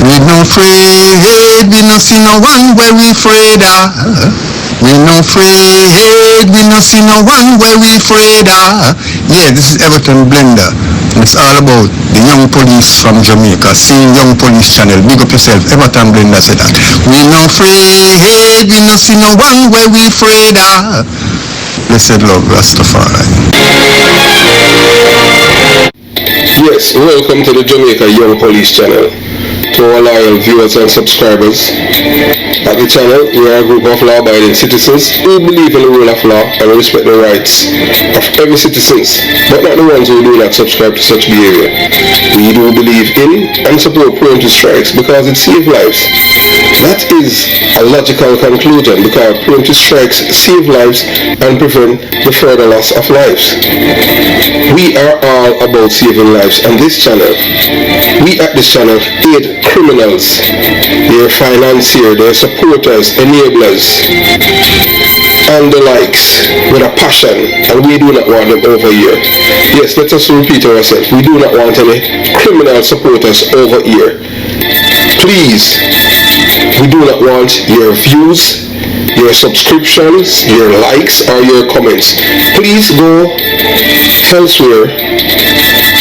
We no afraid, we no see no one where we afraid of. We no afraid, we no see no one where we afraid of. Yeah, this is Everton Blender. It's all about the young police from Jamaica, seeing Young Police Channel. Big up yourself, Everton Blender said that. We no afraid, we no see no one where we afraid of. Blessed love, Rastafari. Yes, welcome to the Jamaica Young Police Channel. To our loyal viewers and subscribers, at the channel we are a group of law-abiding citizens who believe in the rule of law and respect the rights of every citizen, but not the ones who do not subscribe to such behavior. We do believe in and support preemptive strikes because it saves lives. That is a logical conclusion because preemptive strikes save lives and prevent the further loss of lives. We are all about saving lives on this channel. We at this channel aid criminals, their financiers, their supporters, enablers, and the likes with a passion, and we do not want them over here. Yes, let us repeat ourselves. We do not want any criminal supporters over here. Please, we do not want your views, your subscriptions, your likes, or your comments. Please go elsewhere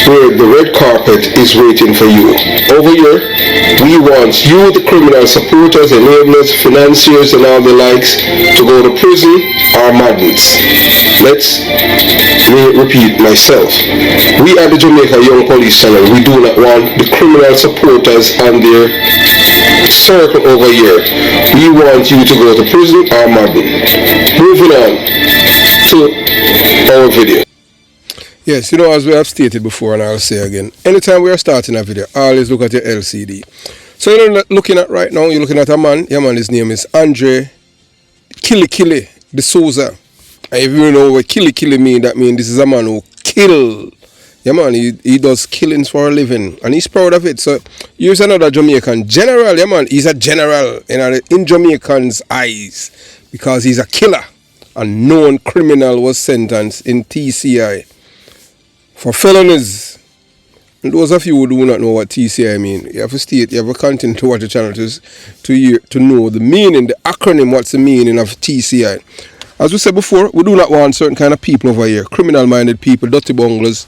where the red carpet is waiting for you. Over here, we want you, the criminal supporters, enablers, financiers, and all the likes, to go to prison or madness. Let's repeat myself. We at the Jamaica Young Police Channel, we do not want the criminal supporters and their circle over here. We want you to go to prison or madness. Moving on to our video. Yes, as we have stated before, and I'll say again, anytime we are starting a video, always look at your LCD. So you're looking at right now, you're looking at a man. Yeah, man, his name is Andre Killy De Souza. And if you know what Killy mean, that means this is a man who kill. Yeah, man, he does killings for a living, and he's proud of it. So here's another Jamaican general. Yeah, man, he's a general in Jamaicans' eyes because he's a killer. A known criminal was sentenced in TCI for felonies. And those of you who do not know what TCI mean, you have to continue to watch the channel to know the meaning, the acronym, what's the meaning of TCI. As we said before, we do not want certain kind of people over here, criminal-minded people, dirty bunglers,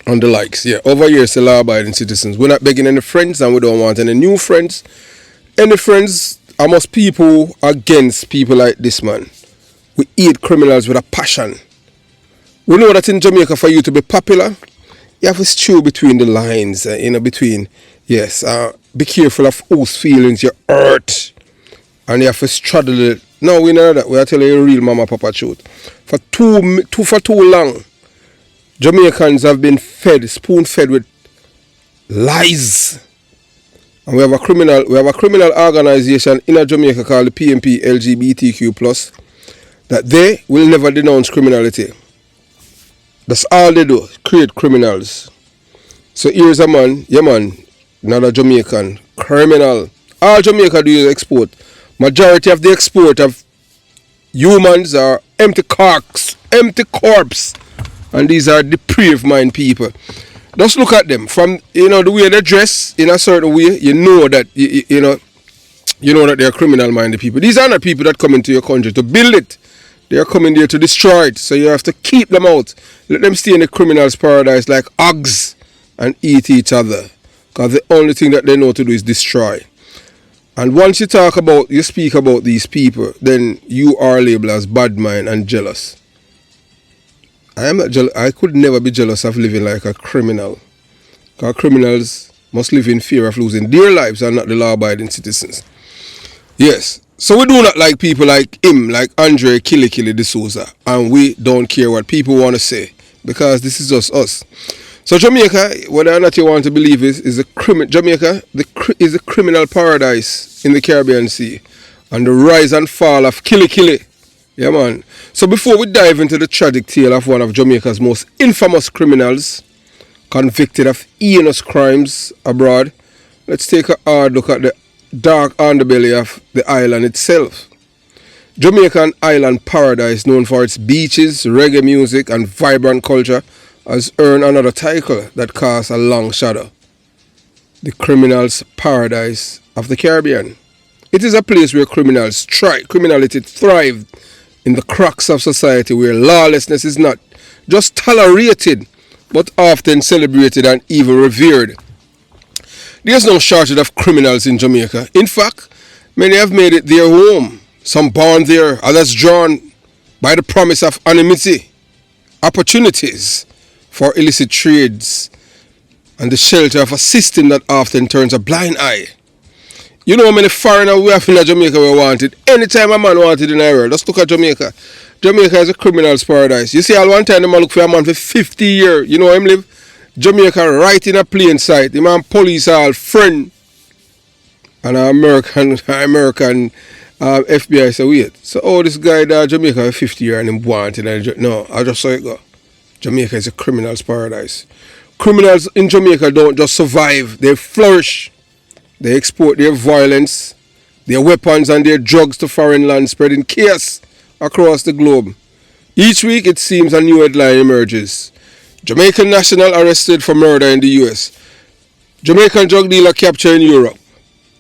and the likes. Yeah, over here, it's law-abiding citizens. We're not begging any friends, and we don't want any new friends. Any friends are most people against people like this man. We hate criminals with a passion. We know that in Jamaica, for you to be popular, you have to stew between the lines, be careful of whose feelings you hurt, and you have to straddle it. No, we know that. We are telling you a real mama papa truth. For too long, Jamaicans have been spoon-fed with lies. And we have a criminal organization in Jamaica called the PMP LGBTQ+, that they will never denounce criminality. That's all they do, create criminals. So here's a man, another Jamaican, criminal. All Jamaica do is export. Majority of the export of humans are empty corpse. And these are depraved mind people. Just look at them. From the way they dress in a certain way, you know that that they are criminal minded people. These are not people that come into your country to build it. They are coming there to destroy it. So you have to keep them out. Let them stay in the criminal's paradise like hogs and eat each other. Because the only thing that they know to do is destroy. And once you speak about these people, then you are labeled as bad mind and jealous. I am not jealous. I could never be jealous of living like a criminal. Because criminals must live in fear of losing their lives and not the law-abiding citizens. Yes. So we do not like people like him, like Andre Killy De Souza, and we don't care what people want to say because this is just us. So Jamaica, whether or not you want to believe Jamaica is a criminal paradise in the Caribbean Sea, and the rise and fall of Killy. Yeah, man. So before we dive into the tragic tale of one of Jamaica's most infamous criminals, convicted of heinous crimes abroad, let's take a hard look at the dark underbelly of the island itself. Jamaican island paradise, known for its beaches, reggae music, and vibrant culture, has earned another title that casts a long shadow. the criminals' paradise of the Caribbean. It is a place where criminality thrives in the cracks of society, where lawlessness is not just tolerated but often celebrated and even revered. There's no shortage of criminals in Jamaica. In fact, many have made it their home. Some born there, others drawn by the promise of anonymity, opportunities for illicit trades, and the shelter of a system that often turns a blind eye. You know how many foreigners we have in Jamaica we wanted? Anytime a man wanted in the world, just look at Jamaica. Jamaica is a criminal's paradise. You see, all one time the man look for a man for 50 years. You know where him live? Jamaica right in a plain sight. The man police all friend. And American FBI say, wait. So this guy there Jamaica for 50 years and him wanted. No, I just saw it go. Jamaica is a criminal's paradise. Criminals in Jamaica don't just survive, they flourish. They export their violence, their weapons and their drugs to foreign lands, spreading chaos across the globe. Each week it seems a new headline emerges. Jamaican national arrested for murder in the US. Jamaican drug dealer captured in Europe.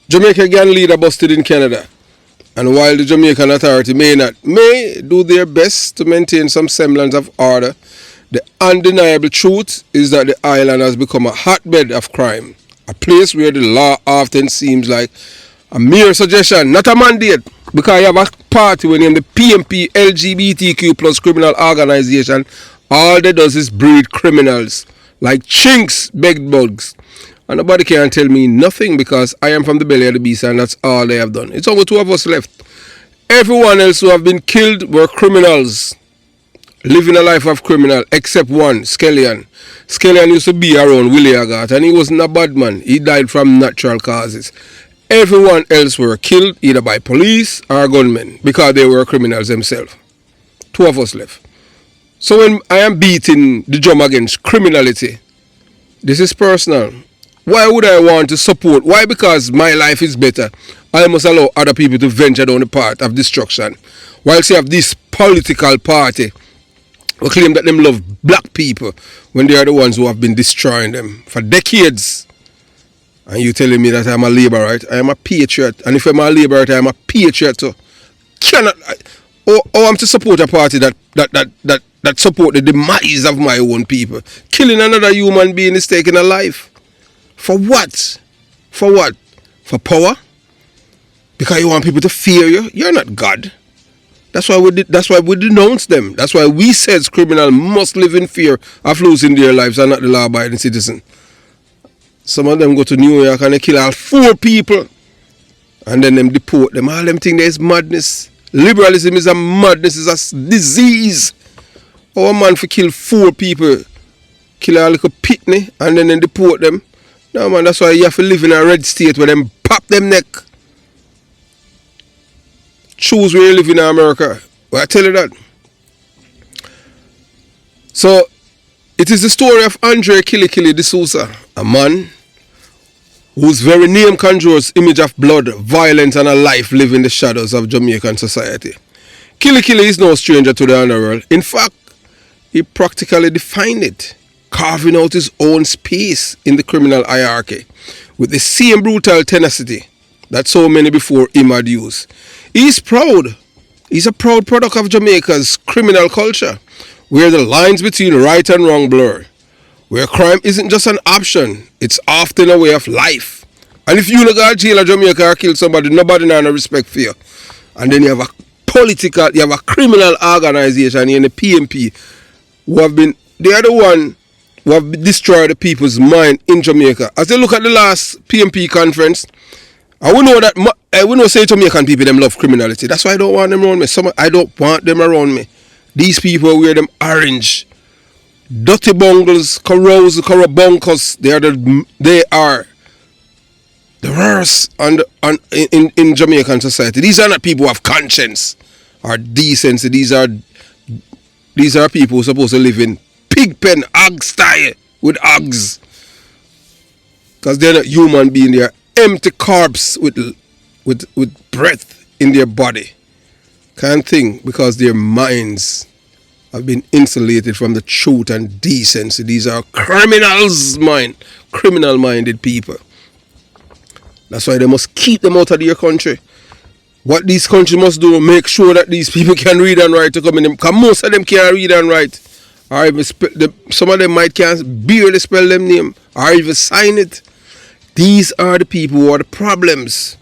Jamaican gang leader busted in Canada. And while the Jamaican authority may do their best to maintain some semblance of order, the undeniable truth is that the island has become a hotbed of crime. A place where the law often seems like a mere suggestion, not a mandate, because you have a party when you're in the PMP LGBTQ plus criminal organization. All they does is breed criminals like chinks, bed bugs. And nobody can tell me nothing because I am from the belly of the beast and that's all they have done. It's only two of us left. Everyone else who have been killed were criminals, living a life of criminal, except one, Skellion. Skellion used to be around Willie Agat and he wasn't a bad man. He died from natural causes. Everyone else were killed either by police or gunmen because they were criminals themselves. Two of us left. So when I am beating the drum against criminality, this is personal. Why would I want to support? Why? Because my life is better. I must allow other people to venture down the path of destruction. Whilst you have this political party who claim that them love black people when they are the ones who have been destroying them for decades. And you telling me that I'm a Labourite? I am a patriot. And if I'm a Labourite, I am a patriot too. I'm to support a party that support the demise of my own people. Killing another human being is taking a life. For what? For what? For power? Because you want people to fear you? You're not God. That's why we denounce them. That's why we said criminals must live in fear of losing their lives and not the law-abiding citizen. Some of them go to New York and they kill all 4 people. And then them deport them. All them think there is madness. Liberalism is a madness, is a disease. Our man for kill 4 people, kill a little pitney, and then they deport them. No man, that's why you have to live in a red state where them pop them neck. Choose where you live in America. Well, I tell you that. So, it is the story of Andre Killy D'Souza, a man whose very name conjures image of blood, violence, and a life living in the shadows of Jamaican society. Killy is no stranger to the underworld. In fact, he practically defined it, carving out his own space in the criminal hierarchy with the same brutal tenacity that so many before him had used. He's proud. He's a proud product of Jamaica's criminal culture, where the lines between right and wrong blur, where crime isn't just an option, it's often a way of life. And if you look at jail in Jamaica or kill somebody, nobody has no respect for you. And then you have a criminal organization in the PMP they are the one who have destroyed the people's mind in Jamaica. As they look at the last PMP conference, I will know that we know say Jamaican people them love criminality. That's why I don't want them around me. I don't want them around me. These people wear them orange, dirty bungles, corrubuncles. They are the worst in Jamaican society. These are not people who have conscience or decency. These are people who are supposed to live in pig pen, hog style with hogs. Because they're not human beings, they're empty corpse with breath in their body. Can't think because their minds have been insulated from the truth and decency. These are criminal-minded people. That's why they must keep them out of their country. What these countries must do, make sure that these people can read and write to come in them. Because most of them can't read and write. Or even some of them can't barely spell them name. Or even sign it. These are the people who are the problems.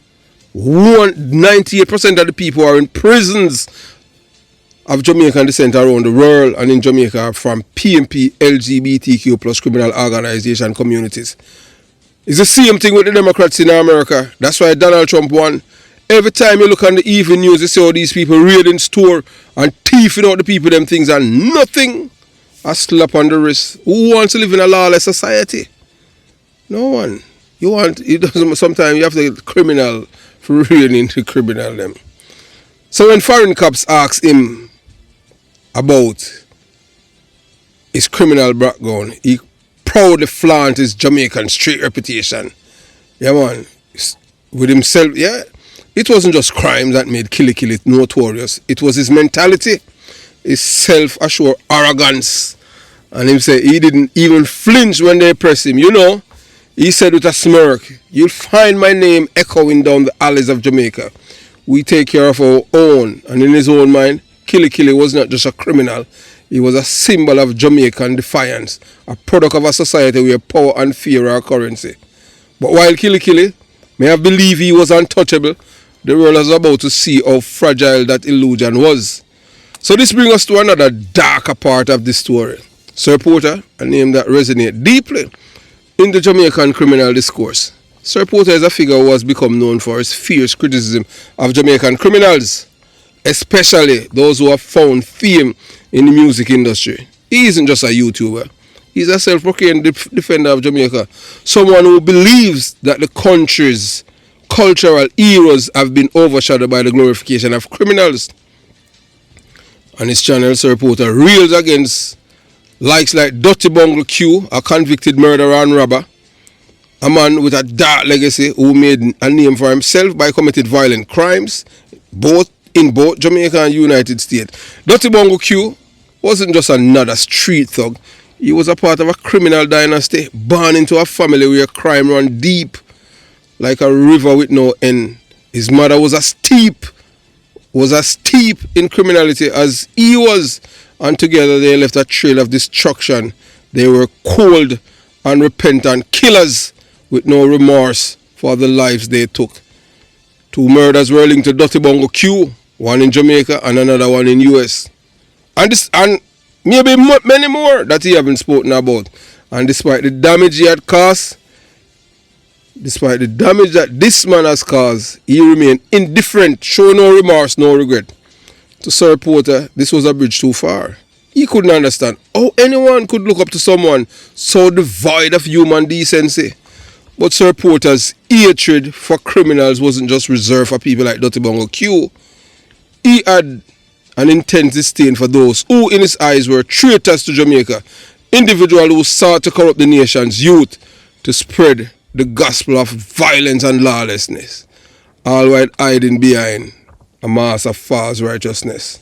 98% of the people who are in prisons of Jamaican descent around the world and in Jamaica are from PMP, LGBTQ plus criminal organization communities. It's the same thing with the Democrats in America. That's why Donald Trump won. Every time you look on the evening news, you see all these people raiding store and thieving out the people them things and nothing. A slap on the wrist. Who wants to live in a lawless society? No one. Sometimes you have to get criminal for raiding the criminal them. So when foreign cops ask him about his criminal background, he proudly flaunt his Jamaican street reputation. Yeah, man. With himself, yeah. It wasn't just crimes that made Killy notorious. It was his mentality, his self-assured arrogance. And him say he didn't even flinch when they pressed him. You know, he said with a smirk, "You'll find my name echoing down the alleys of Jamaica. We take care of our own." And in his own mind, Killy was not just a criminal. He was a symbol of Jamaican defiance, a product of a society where power and fear are currency. But while Killy may have believed he was untouchable, the world was about to see how fragile that illusion was. So this brings us to another darker part of this story. Sir Porter, a name that resonates deeply in the Jamaican criminal discourse. Sir Porter is a figure who has become known for his fierce criticism of Jamaican criminals, especially those who have found fame in the music industry. He isn't just a YouTuber. He's a self-proclaimed defender of Jamaica, someone who believes that the country's cultural heroes have been overshadowed by the glorification of criminals. On his channel, Sir Porter rails against likes like Dirty Bungle Q, a convicted murderer and robber, a man with a dark legacy who made a name for himself by committing violent crimes in both Jamaica and United States. Dirty Bungle Q wasn't just another street thug. He was a part of a criminal dynasty, born into a family where crime ran deep like a river with no end. His mother was as steep in criminality as he was, and together they left a trail of destruction. They were cold, unrepentant killers with no remorse for the lives they took. 2 murders were linked to Dirty Bungle Q, one in Jamaica and another one in US. And maybe many more that he haven't spoken about. And despite the damage he had caused, despite the damage that this man has caused, he remained indifferent, showing no remorse, no regret. To Sir Porter, this was a bridge too far. He couldn't understand how anyone could look up to someone so devoid of human decency. But Sir Porter's hatred for criminals wasn't just reserved for people like Dirty Bungle Q. He had an intense disdain for those who in his eyes were traitors to Jamaica, individuals who sought to corrupt the nation's youth to spread the gospel of violence and lawlessness, all while hiding behind a mask of false righteousness.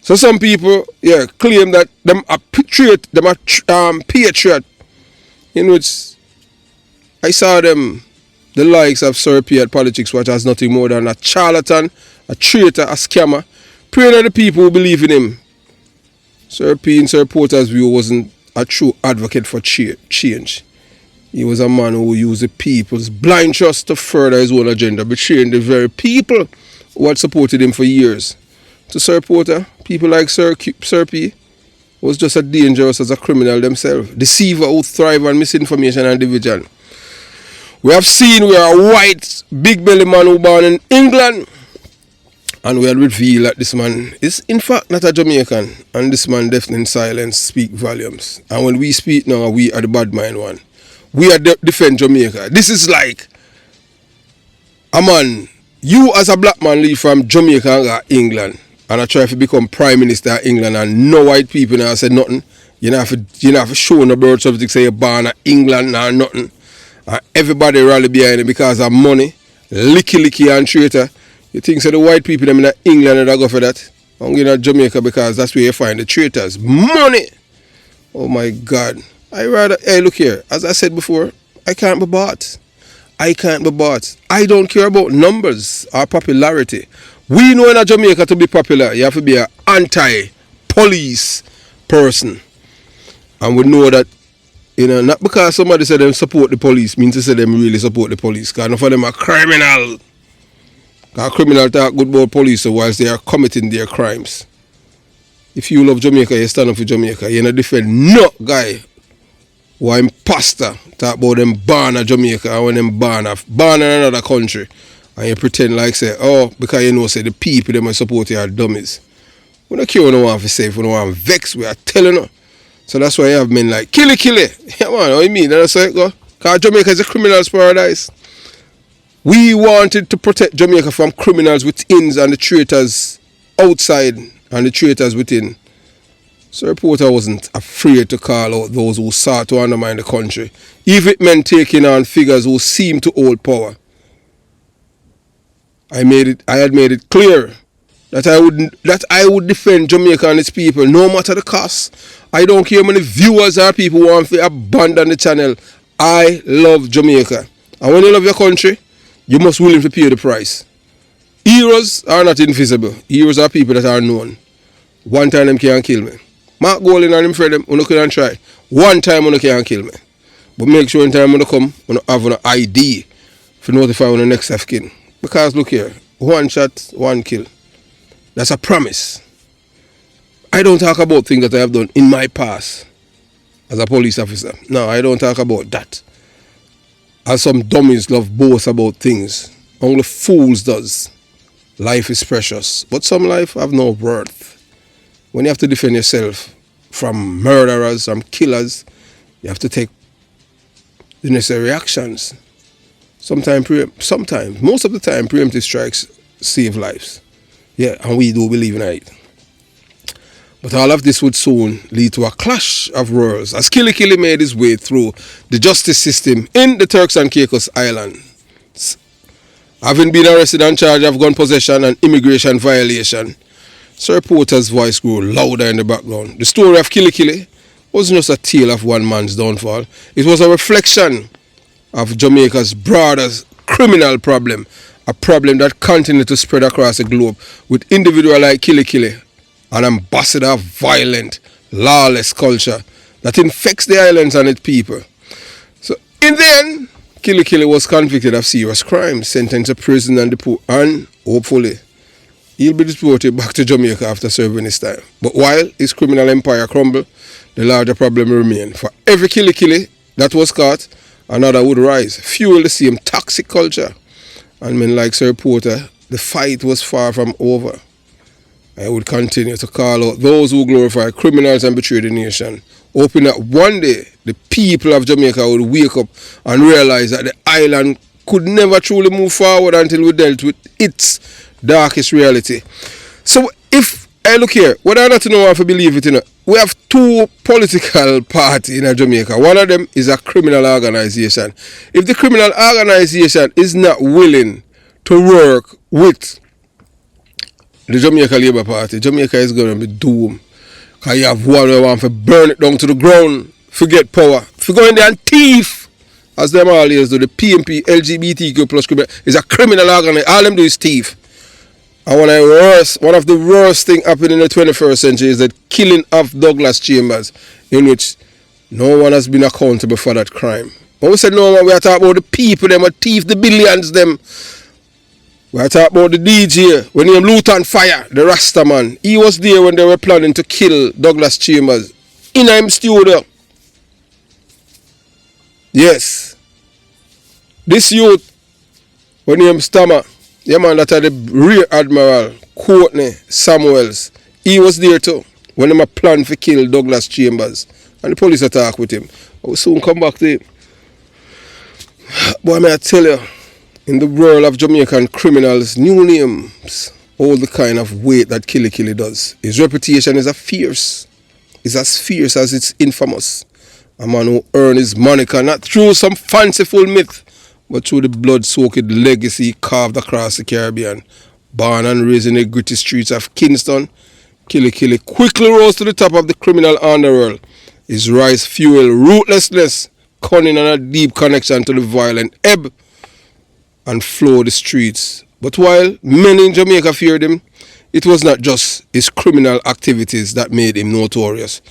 So some people, claim that them are patriot, patriot, in which I saw them, the likes of Sir P at Politics Watch, as nothing more than a charlatan, a traitor, a scammer, praying at the people who believe in him. Sir P, in Sir Porter's view, wasn't a true advocate for change. He was a man who used the people's blind trust to further his own agenda, betraying the very people who had supported him for years. To Sir Porter, people like Sir P was just as dangerous as a criminal themselves, deceiver who thrive on misinformation and division. We have seen where a white, big belly man who born in England, and we had revealed that this man is in fact not a Jamaican, and this man deafening silence speak volumes. And when we speak now, we are the bad mind one. We are defend Jamaica. This is like a man, you as a black man leave from Jamaica and go to England, and I try to become Prime Minister of England, and no white people now say nothing. You have to show no birth certificate say you're born in England or nothing. And everybody rally behind it because of money, licky and traitor. You think so the white people them in England that go for that? I'm going to Jamaica because that's where you find the traitors. Money! Oh my God. Hey, look here. As I said before, I can't be bought. I can't be bought. I don't care about numbers or popularity. We know in Jamaica to be popular, you have to be an anti-police person. And we know that, not because somebody said them support the police means to say them really support the police. Because enough of them are criminal. Because criminal talk good about police whilst they are committing their crimes. If you love Jamaica, you stand up for Jamaica. You not defend no guy who are imposter talk about them born in Jamaica and when them born in another country. And you pretend like say, because you know say the people them support you are dummies. We don't care what no one for say, we don't want vex, we are telling you. So that's why you have men like, kill it. Yeah man, what you mean? That's how it go. Because Jamaica is a criminal's paradise. We wanted to protect Jamaica from criminals within and the traitors outside and the traitors within. So reporter wasn't afraid to call out those who sought to undermine the country, even it meant taking on figures who seemed to hold power. I had made it clear that I would defend Jamaica and its people no matter the cost. I don't care how many viewers or people who want to abandon the channel. I love Jamaica. And when you love your country, you must be willing to pay the price. Heroes are not invisible. Heroes are people that are known. One time them can't kill me. Mark Golding and him friend them, you can try. One time you can't kill me. But make sure in time when you come, you have an ID to notify when the next of kin. Because look here, one shot, one kill. That's a promise. I don't talk about things that I have done in my past as a police officer. No, I don't talk about that. As some dummies love boast about things. Only fools does. Life is precious. But some life have no worth. When you have to defend yourself from murderers, from killers, you have to take the necessary actions. Sometimes, most of the time, preemptive strikes save lives. Yeah, and we do believe in it. But all of this would soon lead to a clash of worlds as Killy made his way through the justice system in the Turks and Caicos Islands. Having been arrested on charge of gun possession and immigration violation, Sir Porter's voice grew louder in the background. The story of Killy wasn't just a tale of one man's downfall. It was a reflection of Jamaica's broader criminal problem, a problem that continued to spread across the globe with individuals like Killy, an ambassador of violent, lawless culture that infects the islands and its people. So in the end, Killy was convicted of serious crimes, sentenced to prison and hopefully he'll be deported back to Jamaica after serving his time. But while his criminal empire crumbled, the larger problem remained. For every Killy that was caught, another would rise, fuel the same toxic culture. And men like Sir Porter, the fight was far from over. I would continue to call out those who glorify criminals and betray the nation, hoping that one day the people of Jamaica would wake up and realize that the island could never truly move forward until we dealt with its darkest reality. So if I look here, whether or not you know if I believe it, we have two political parties in Jamaica. One of them is a criminal organization. If the criminal organization is not willing to work with the Jamaica Labour Party, Jamaica is going to be doomed. Because you have one who wants to burn it down to the ground, forget power. If you go in there and thief, as them always do, the PMP, LGBTQ plus criminal, is a criminal organization. All them do is thief. And one of the worst things happening in the 21st century is that killing of Douglas Chambers, in which no one has been accountable for that crime. When we say no one, we are talking about the people, them who thief the billions, them. We are talking about the DJ, when he lit on fire, the Rasta man. He was there when they were planning to kill Douglas Chambers. In him studio. Yes. This youth, when he stammer, the man that had the Rear Admiral, Courtney Samuels, he was there too, when they planned to kill Douglas Chambers. And the police attacked with him. I will soon come back to him. Boy, may I tell you, in the world of Jamaican criminals, new names hold the kind of weight that Killy does. His reputation is as fierce as it's infamous. A man who earned his moniker not through some fanciful myth, but through the blood-soaked legacy carved across the Caribbean. Born and raised in the gritty streets of Kingston, Killy quickly rose to the top of the criminal underworld. His rise fueled ruthlessness, cunning and a deep connection to the violent ebb. and flood the streets. But while many in Jamaica feared him, it was not just his criminal activities that made him notorious.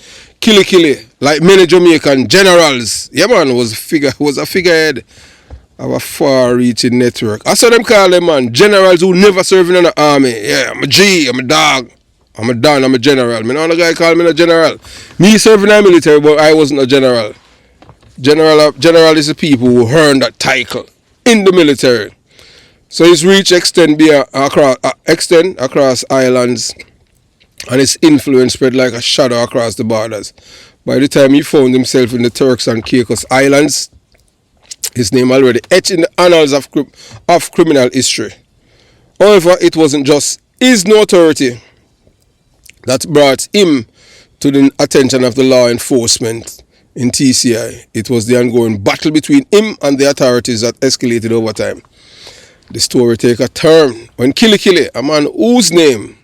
Killy, like many Jamaican generals, yeah man, was a figurehead of a far-reaching network. I saw them call them, man, generals who never served in the army. Yeah, I'm a G, I'm a dog, I'm a Don, I'm a general. Me know the guy called me a general. Me serving in the military, but I wasn't a general. General is the people who earn that title in the military. So his reach extend across islands, and his influence spread like a shadow across the borders. By the time he found himself in the Turks and Caicos Islands, his name already etched in the annals of criminal history. However, it wasn't just his notoriety that brought him to the attention of the law enforcement in TCI. It was the ongoing battle between him and the authorities that escalated over time. The story take a turn when Killy, a man whose name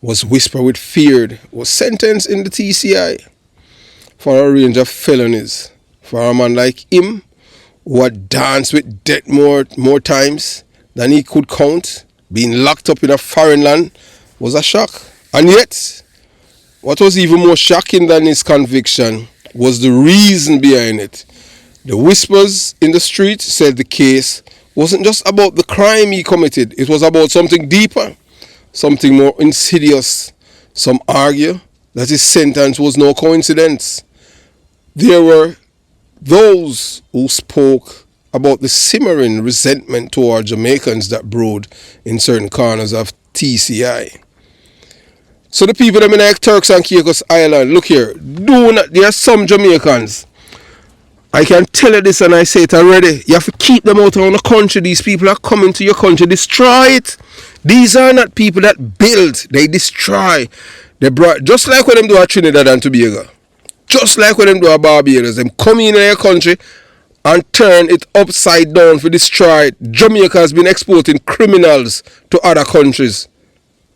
was whispered with fear, was sentenced in the TCI for a range of felonies. For a man like him, who had danced with death more times than he could count, being locked up in a foreign land was a shock. And yet, what was even more shocking than his conviction was the reason behind it. The whispers in the street said the case wasn't just about the crime he committed. It was about something deeper, something more insidious. Some argue that his sentence was no coincidence. There were those who spoke about the simmering resentment toward Jamaicans that brewed in certain corners of TCI. So the people that in like Turks and Caicos Island, look here, there are some Jamaicans. I can tell you this and I say it already. You have to keep them out of the country. These people are coming to your country. Destroy it. These are not people that build. They destroy. Just like when them do a Trinidad and Tobago. Just like when them do a Barbados. Them come in your country and turn it upside down for destroy it. Jamaica has been exporting criminals to other countries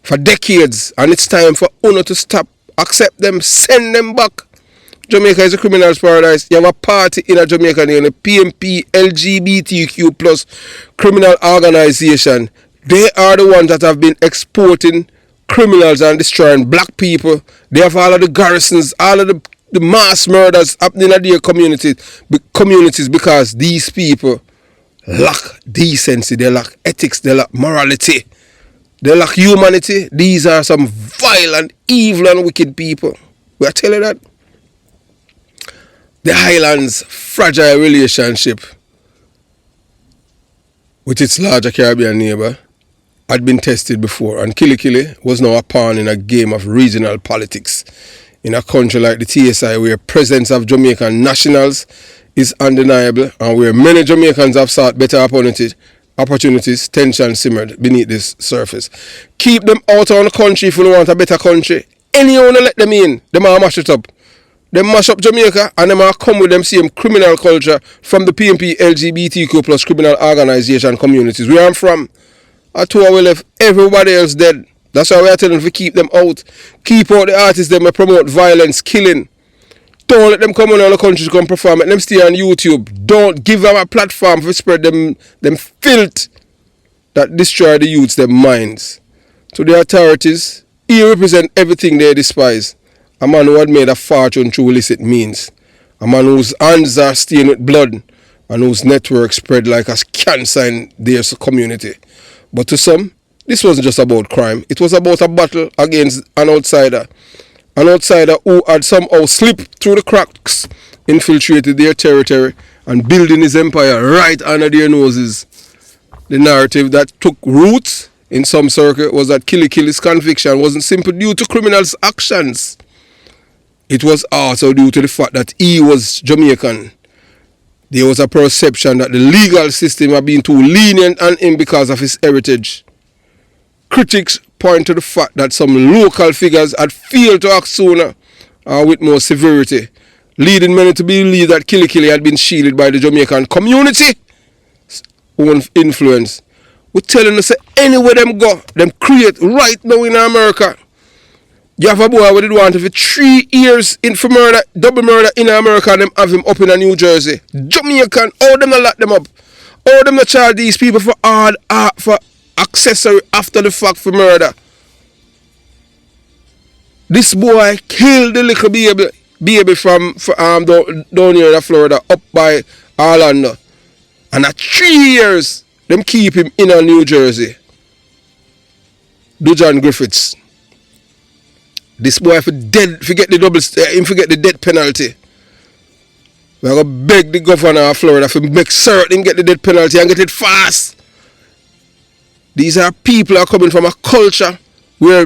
for decades. And it's time for UNO to stop. Accept them. Send them back. Jamaica is a criminal's paradise. You have a party in Jamaica named the PMP LGBTQ plus criminal organization. They are the ones that have been exporting criminals and destroying black people. They have all of the garrisons, all of the mass murders happening in their communities because these people lack decency, they lack ethics, they lack morality, they lack humanity. These are some violent, evil and wicked people. We are telling you that. The island's fragile relationship with its larger Caribbean neighbor had been tested before, and Killy was now a pawn in a game of regional politics in a country like the TSI, where presence of Jamaican nationals is undeniable and where many Jamaicans have sought better opportunities. Tension simmered beneath this surface. Keep them out of the country if you want a better country. Anyone let them in, them all mash it up. Them mash up Jamaica and them all come with them same criminal culture from the PMP LGBTQ plus criminal organization communities. Where I'm from, I told we left everybody else dead. That's why we are telling them to keep them out. Keep out the artists them promote violence, killing. Don't let them come in the country to come perform. Let them stay on YouTube. Don't give them a platform to spread them filth that destroy the youths, their minds. To the authorities, he represents everything they despise. A man who had made a fortune through illicit means. A man whose hands are stained with blood and whose network spread like a cancer in their community. But to some, this wasn't just about crime. It was about a battle against an outsider. An outsider who had somehow slipped through the cracks, infiltrated their territory, and building his empire right under their noses. The narrative that took roots in some circle was that Killy's conviction wasn't simply due to criminals' actions. It was also due to the fact that he was Jamaican. There was a perception that the legal system had been too lenient on him because of his heritage. Critics point to the fact that some local figures had failed to act sooner or with more severity, leading many to believe that Killy had been shielded by the Jamaican community's own influence. We're telling us that anywhere them go, them create right now in America. You have a boy who did want for 3 years for double murder in America, and them have him up in New Jersey. Jamaican, how them not lock them up? How them not charge these people for for accessory after the fact for murder? This boy killed the little baby from down here in Florida, up by Orlando. And at 3 years, them keep him in New Jersey. Do John Griffiths. This boy forget the death penalty. We're going to beg the governor of Florida to make certain him get the death penalty and get it fast. These are people who are coming from a culture where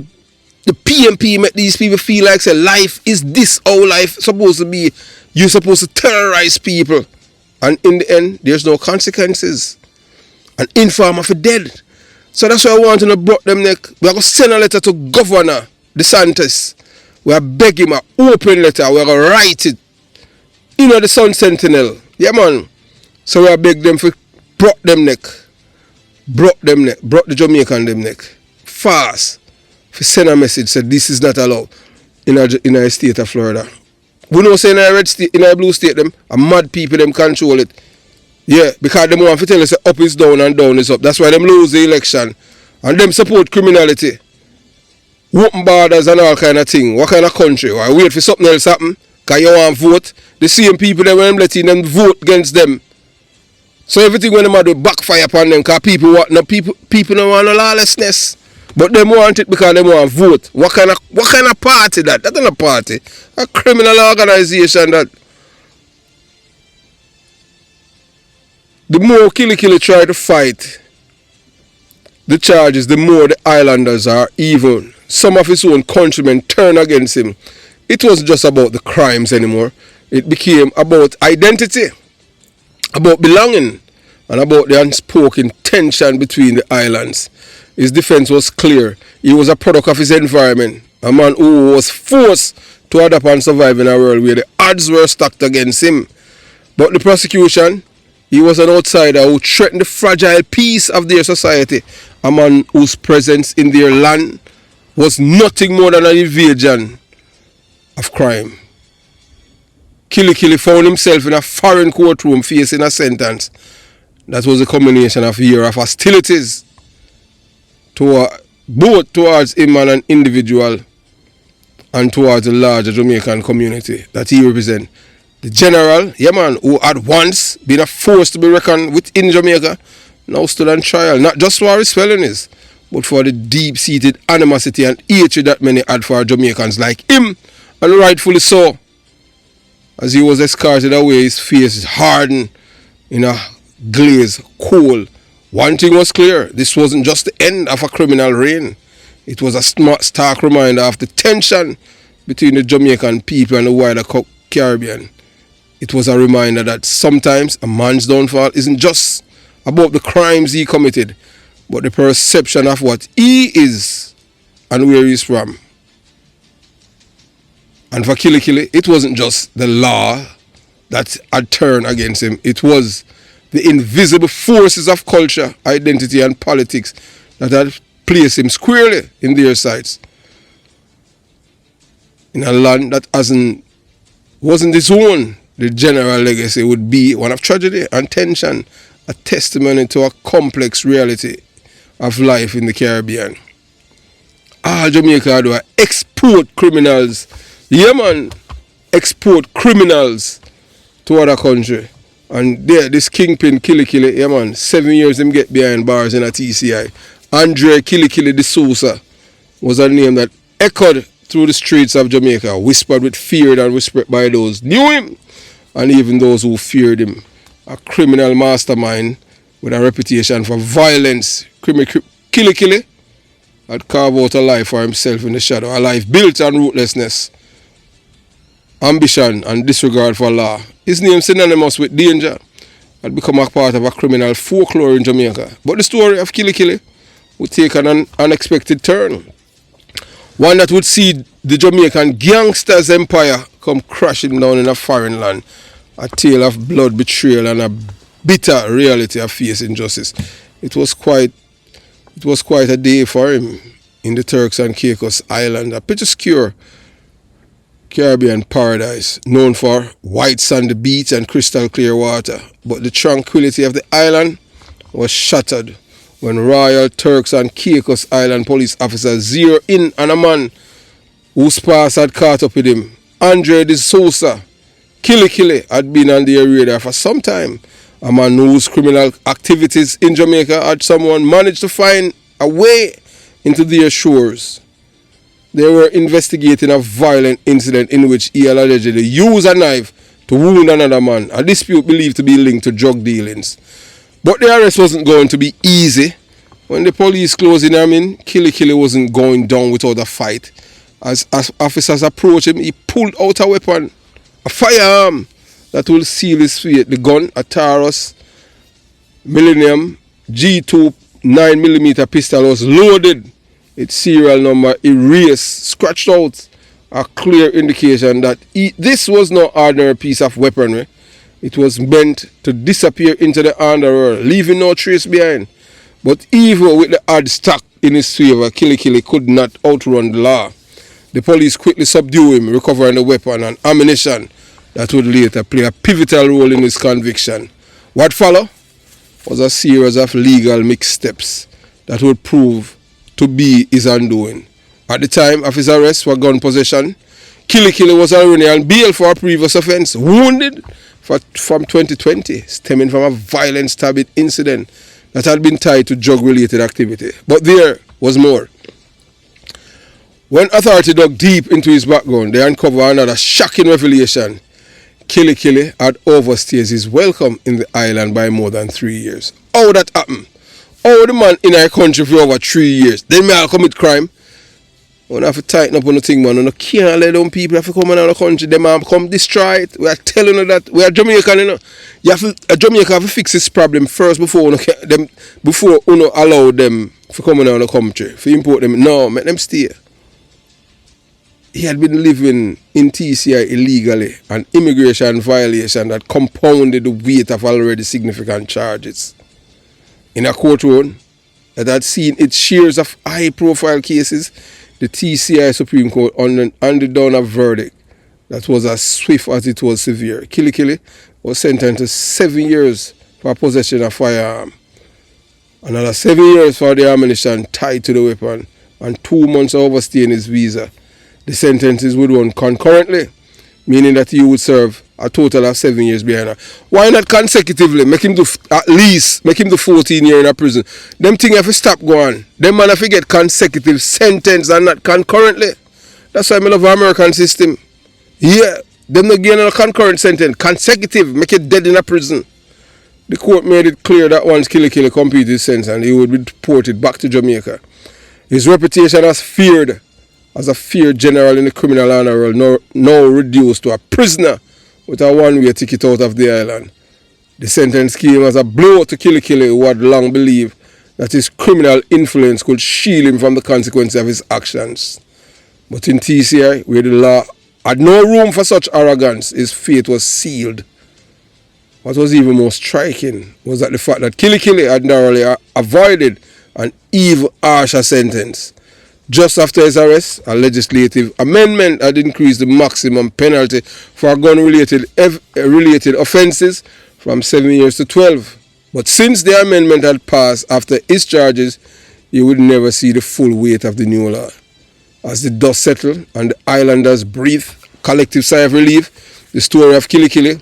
the PMP make these people feel like say life is this how life supposed to be. You're supposed to terrorize people. And in the end, there's no consequences. An informer for dead. So that's why I want to broke them neck. We're going to send a letter to Governor DeSantis. We're begging him an open letter. We're going to write it. You know the Sun Sentinel. Yeah, man. So we beg them for broke them neck. Broke them neck. Broke the Jamaican them neck. Fast. For send a message said this is not allowed in a state of Florida. We know say in a red state, in a blue state, them a mad people them control it. Yeah, because them want to tell us up is down and down is up. That's why them lose the election. And them support criminality. Open borders and all kind of thing. What kind of country? Or wait for something else happen? Because you want to vote. The same people that when them letting them vote against them. So everything when them do backfire upon them because people don't want no lawlessness. But them want it because they want to vote. What kind of party that? That's not a party. A criminal organization that. The more Killy try to fight the charges, the more the islanders are evil. Some of his own countrymen turn against him. It wasn't just about the crimes anymore. It became about identity, about belonging, and about the unspoken tension between the islands. His defense was clear. He was a product of his environment, a man who was forced to adapt and survive in a world where the odds were stacked against him. But the prosecution, he was an outsider who threatened the fragile peace of their society, a man whose presence in their land was nothing more than an invasion of crime. Killy found himself in a foreign courtroom facing a sentence that was a combination of a year of hostilities both towards him and an individual and towards the larger Jamaican community that he represents. The general, who had once been a force to be reckoned with in Jamaica, now stood on trial, not just for his felonies, but for the deep-seated animosity and hatred that many had for Jamaicans like him, and rightfully so. As he was escorted away, his face hardened in a glaze coal. One thing was clear, this wasn't just the end of a criminal reign. It was a stark reminder of the tension between the Jamaican people and the wider Caribbean. It was a reminder that sometimes a man's downfall isn't just about the crimes he committed, but the perception of what he is and where he's from. And for Killy, it wasn't just the law that had turned against him. It was the invisible forces of culture, identity, and politics that had placed him squarely in their sights. In a land that wasn't his own, the general legacy would be one of tragedy and tension, a testimony to a complex reality of life in the Caribbean. All Jamaica do export criminals. Export criminals to other country. And there, this kingpin Killy, 7 years him get behind bars in a TCI. Andre Killy de Sousa was a name that echoed through the streets of Jamaica, whispered with fear and whispered by those knew him and even those who feared him. A criminal mastermind with a reputation for violence. Killy had carved out a life for himself in the shadow, a life built on ruthlessness, ambition and disregard for law. His name synonymous with danger had become a part of a criminal folklore in Jamaica. But the story of Killy would take an unexpected turn. One that would see the Jamaican gangsters empire come crashing down in a foreign land. A tale of blood, betrayal and a bitter reality of facing justice. It was quite a day for him in the Turks and Caicos Island, a picturesque Caribbean paradise known for white sandy beach and crystal clear water. But the tranquility of the island was shattered when Royal Turks and Caicos Island police officers zeroed in on a man whose past had caught up with him. Andre de Sousa, Killy had been on their radar for some time. A man whose criminal activities in Jamaica had someone managed to find a way into their shores. They were investigating a violent incident in which he allegedly used a knife to wound another man, a dispute believed to be linked to drug dealings. But the arrest wasn't going to be easy. When the police closed in on him, Killy wasn't going down without a fight. As officers approached him, he pulled out a weapon, a firearm that will seal his fate. The gun, a Taurus Millennium G2 9mm pistol, was loaded. Its serial number erased, scratched out, a clear indication that this was no ordinary piece of weaponry. It was meant to disappear into the underworld, leaving no trace behind. But even with the odds stacked in his favor, Killy could not outrun the law. The police quickly subdued him, recovering the weapon and ammunition that would later play a pivotal role in his conviction. What followed was a series of legal missteps that would prove to be his undoing. At the time of his arrest for gun possession, Killy was already on bail for a previous offense, wounded from 2020, stemming from a violent stabbing incident that had been tied to drug-related activity. But there was more. When authority dug deep into his background, they uncovered another shocking revelation. Killy had overstayed his welcome in the island by more than 3 years. How that happened? How the man in our country for over 3 years? Then may I commit crime? We have to tighten up on the thing, man. We can't let them people have to come in our country. They might come destroy it. We are telling you that we are Jamaican, you know. Jamaica have to fix this problem first before you allow them to come in our country. To import them. No, make them stay. He had been living in TCI illegally, an immigration violation that compounded the weight of already significant charges. In a courtroom that had seen its shares of high-profile cases, the TCI Supreme Court handed down a verdict that was as swift as it was severe. Killy was sentenced to 7 years for possession of a firearm, another 7 years for the ammunition tied to the weapon, and 2 months overstaying his visa. The sentences would run concurrently, meaning that he would serve a total of 7 years behind her. Why not consecutively? Make him do 14 years in a prison. Them things have to stop going. Them man have to get consecutive sentence and not concurrently. That's why I love the American system. Yeah, them not getting a concurrent sentence. Consecutive, make it dead in a prison. The court made it clear that once Killy completed his sentence, and he would be deported back to Jamaica. His reputation as a feared general in the criminal underworld, now reduced to a prisoner with a one-way ticket out of the island. The sentence came as a blow to Killy, who had long believed that his criminal influence could shield him from the consequences of his actions. But in TCI, where the law had no room for such arrogance, his fate was sealed. What was even more striking was that the fact that Killy had narrowly avoided an even harsher sentence. Just after his arrest, a legislative amendment had increased the maximum penalty for gun-related offences from 7 years to 12. But since the amendment had passed after his charges, he would never see the full weight of the new law. As the dust settled and the islanders breathed a collective sigh of relief, the story of Killy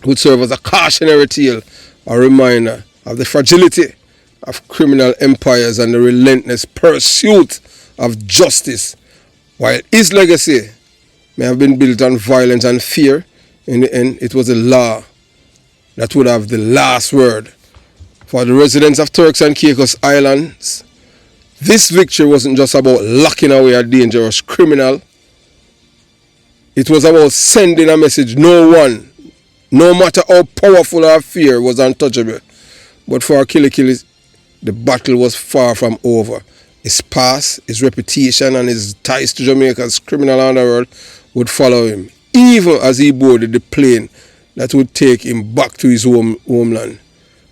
would serve as a cautionary tale, a reminder of the fragility of criminal empires and the relentless pursuit of justice. While his legacy may have been built on violence and fear, in the end it was the law that would have the last word. For the residents of Turks and Caicos Islands, this victory wasn't just about locking away a dangerous criminal. It was about sending a message: no one, no matter how powerful or fear, was untouchable. But for Killy, the battle was far from over. His past, his reputation, and his ties to Jamaica's criminal underworld would follow him, even as he boarded the plane that would take him back to his homeland.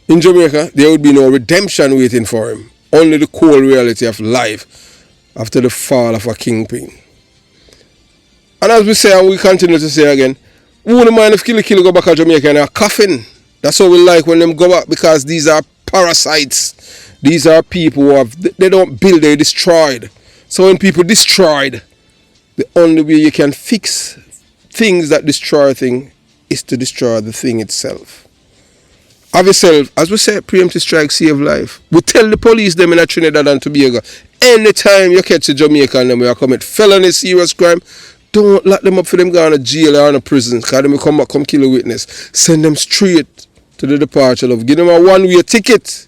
In Jamaica, there would be no redemption waiting for him, only the cold reality of life after the fall of a kingpin. And as we say, and we continue to say again, we wouldn't mind if Killy go back to Jamaica in a coffin. That's how we like when them go back, because these are parasites. These are people who they don't build, they destroyed. So when people destroyed, the only way you can fix things that destroy a thing is to destroy the thing itself. Have yourself, as we say, preemptive strike save life. We tell the police them in Trinidad and Tobago, anytime you catch a Jamaican and they commit felony serious crime, don't lock them up for them going to jail or in a prison. Because them come back, come kill a witness. Send them straight to the departure of. Give them a one-way ticket.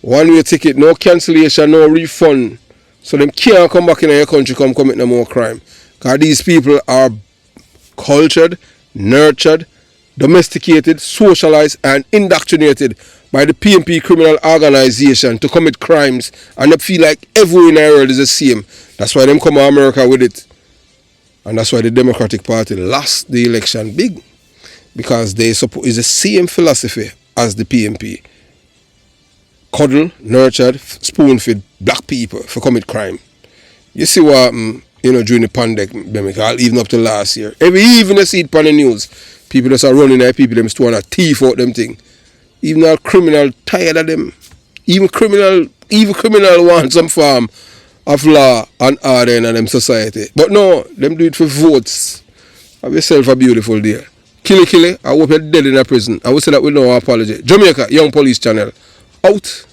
One-way ticket, no cancellation, no refund. So them can't come back in your country, come commit no more crime. Because these people are cultured, nurtured, domesticated, socialized, and indoctrinated by the PMP criminal organization to commit crimes, and they feel like everywhere in the world is the same. That's why them come to America with it. And that's why the Democratic Party lost the election big. Because they support is the same philosophy as the PMP. Cuddle, nurtured, spoon-fed black people for commit crime. You see what during the pandemic, even up to last year. Every evening you see it on the news. People just are running there, people them storing a thief out them thing. Even all criminal tired of them. Even criminal want some form of law and order in them society. But no, them do it for votes. Have yourself a beautiful day. Kill it. I hope you're dead in a prison. I will say that with no apology. Jamaica, Young Police Channel. Out.